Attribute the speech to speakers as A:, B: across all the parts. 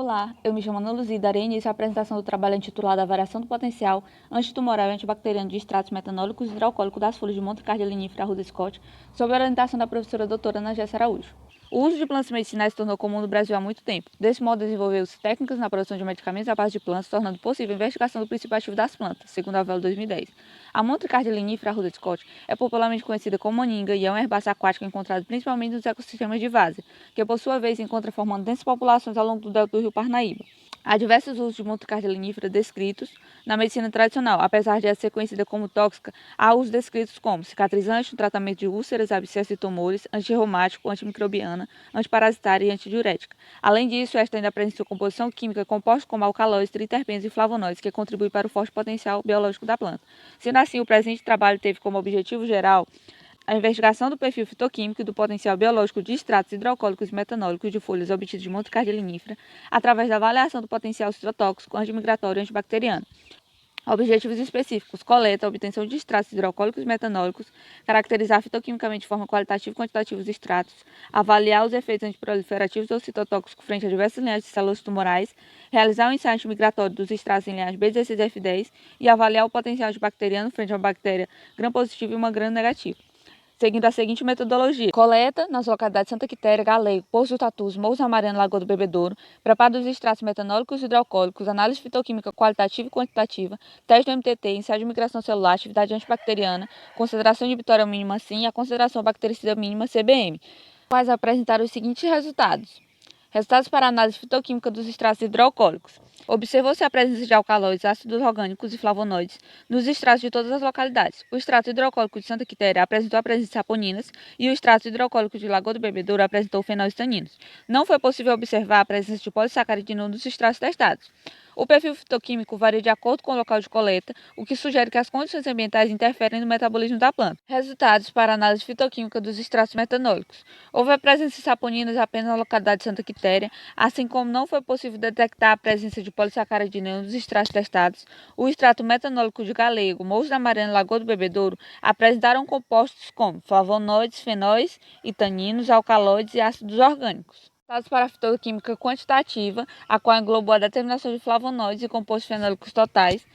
A: Olá, eu me chamo Ana Luzia e darei início à apresentação do trabalho intitulado Avaliação do Potencial Antitumoral e Antibacteriano de Extratos Metanólicos e Hidroalcoólicos das folhas de Montecarlo linífera Arruda Scott, sob a orientação da professora doutora Ana Jéssica Araújo. O uso de plantas medicinais se tornou comum no Brasil há muito tempo. Desse modo, desenvolveu-se técnicas na produção de medicamentos à base de plantas, tornando possível a investigação do princípio ativo das plantas, segundo a VEL 2010. A Montecarlo linífera Arruda Scott é popularmente conhecida como moninga e é uma herbácea aquática encontrada principalmente nos ecossistemas de várzea, que por sua vez encontra formando densas populações ao longo do delta do rio Parnaíba. Há diversos usos de Montecarlo linífera descritos na medicina tradicional. Apesar de ela ser conhecida como tóxica, há usos descritos como cicatrizante, no tratamento de úlceras, abscessos e tumores, antirreumático, antimicrobiana, antiparasitária e antidiurética. Além disso, esta ainda apresenta sua composição química compostos como alcaloides, triterpenos e flavonoides, que contribuem para o forte potencial biológico da planta. Sendo assim, o presente trabalho teve como objetivo geral a investigação do perfil fitoquímico e do potencial biológico de extratos hidroalcoólicos e metanólicos de folhas obtidos de Montecarlo linífera através da avaliação do potencial citotóxico, antimigratório e antibacteriano. Objetivos específicos: coleta, obtenção de extratos hidroalcoólicos e metanólicos, caracterizar fitoquimicamente de forma qualitativa e quantitativa os extratos, avaliar os efeitos antiproliferativos ou citotóxicos frente a diversas linhagens de células tumorais, realizar o ensaio antimigratório dos extratos em linhagem B16F10 e avaliar o potencial antibacteriano frente a uma bactéria gram-positiva e uma gram-negativa, seguindo a seguinte metodologia: coleta nas localidades Santa Quitéria, Galego, Poço do Tatus, Morros Amarelo, Lagoa do Bebedouro, preparo dos extratos metanólicos e hidroalcoólicos, análise fitoquímica qualitativa e quantitativa, teste do MTT, ensaio de migração celular, atividade antibacteriana, concentração inibitória mínima SIM e a concentração bactericida mínima CBM, quais apresentaram os seguintes resultados. Resultados para a análise fitoquímica dos extratos hidroalcoólicos. Observou-se a presença de alcaloides, ácidos orgânicos e flavonoides nos extratos de todas as localidades. O extrato hidroalcoólico de Santa Quitéria apresentou a presença de saponinas e o extrato hidroalcoólico de Lagoa do Bebedouro apresentou fenóis taninos. Não foi possível observar a presença de polissacaridina nos extratos testados. O perfil fitoquímico varia de acordo com o local de coleta, o que sugere que as condições ambientais interferem no metabolismo da planta. Resultados para a análise fitoquímica dos extratos metanólicos. Houve a presença de saponinas apenas na localidade de Santa Quitéria, assim como não foi possível detectar a presença de polissacaridina nos extratos testados. O extrato metanólico de Galego, Morros da Mariana e Lagoa do Bebedouro apresentaram compostos como flavonoides, fenóis e taninos, alcaloides e ácidos orgânicos. Dados para a fitoquímica quantitativa, a qual englobou a determinação de flavonoides e compostos fenólicos totais.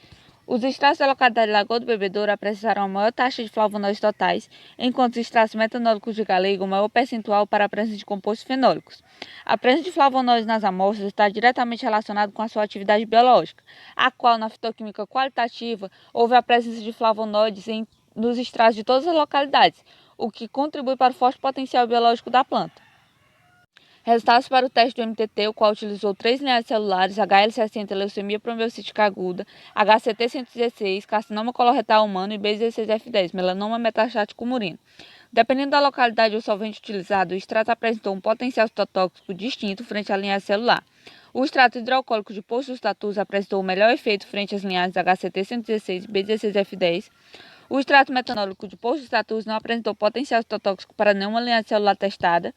A: Os extratos da localidade de Lagoa do Bebedouro apresentaram a maior taxa de flavonoides totais, enquanto os extratos metanólicos de Galego, o maior percentual para a presença de compostos fenólicos. A presença de flavonoides nas amostras está diretamente relacionada com a sua atividade biológica, a qual, na fitoquímica qualitativa, houve a presença de flavonoides nos extratos de todas as localidades, o que contribui para o forte potencial biológico da planta. Resultados para o teste do MTT, o qual utilizou 3 linhagens celulares, HL60, leucemia promiocítica aguda, HCT116, carcinoma coloretal humano e B16F10, melanoma metastático murino. Dependendo da localidade ou solvente utilizado, o extrato apresentou um potencial citotóxico distinto frente à linhagem celular. O extrato hidroalcoólico de Poço dos Tatus apresentou o melhor efeito frente às linhagens HCT116 e B16F10. O extrato metanólico de Poço dos Tatus não apresentou potencial citotóxico para nenhuma linhagem celular testada.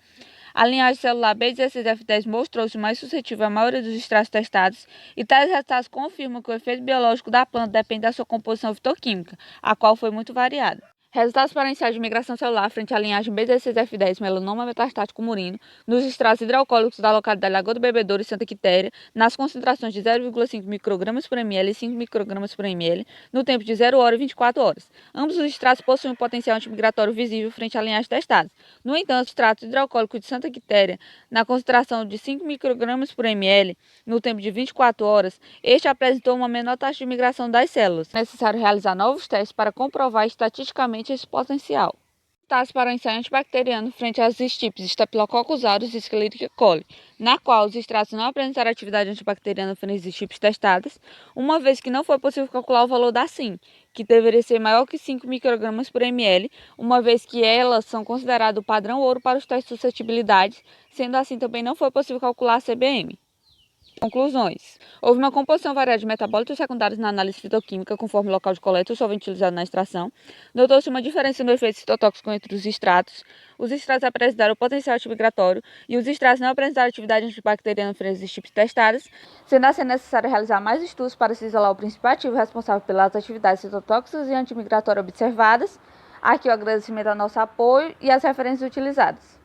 A: A linhagem celular B16F10 mostrou-se mais suscetível à maioria dos extratos testados, e tais resultados confirmam que o efeito biológico da planta depende da sua composição fitoquímica, a qual foi muito variada. Resultados para o ensaio de migração celular frente à linhagem B16F10 melanoma metastático murino nos extratos hidroalcoólicos da localidade Lagoa do Bebedouro e Santa Quitéria, nas concentrações de 0,5 microgramas por ml e 5 microgramas por ml, no tempo de 0 hora e 24 horas. Ambos os extratos possuem um potencial antimigratório visível frente à linhagem testada. No entanto, o extrato hidroalcoólico de Santa Quitéria, na concentração de 5 microgramas por ml, no tempo de 24 horas, este apresentou uma menor taxa de migração das células. É necessário realizar novos testes para comprovar estatisticamente esse potencial. Resultados para o ensaio antibacteriano frente às estirpes Staphylococcus aureus e Escherichia coli, na qual os extratos não apresentaram atividade antibacteriana frente às estirpes testadas, uma vez que não foi possível calcular o valor da SIM, que deveria ser maior que 5 microgramas por ml, uma vez que elas são consideradas o padrão ouro para os testes de suscetibilidade, sendo assim também não foi possível calcular a CBM. Conclusões. Houve uma composição variada de metabólitos secundários na análise fitoquímica, conforme o local de coleta ou solvente utilizado na extração. Notou-se uma diferença no efeito citotóxico entre os extratos. Os extratos apresentaram potencial antimigratório e os extratos não apresentaram atividade antibacteriana frente às tipos testadas, sendo assim necessário realizar mais estudos para se isolar o princípio ativo responsável pelas atividades citotóxicas e antimigratórias observadas. Aqui o agradecimento ao nosso apoio e as referências utilizadas.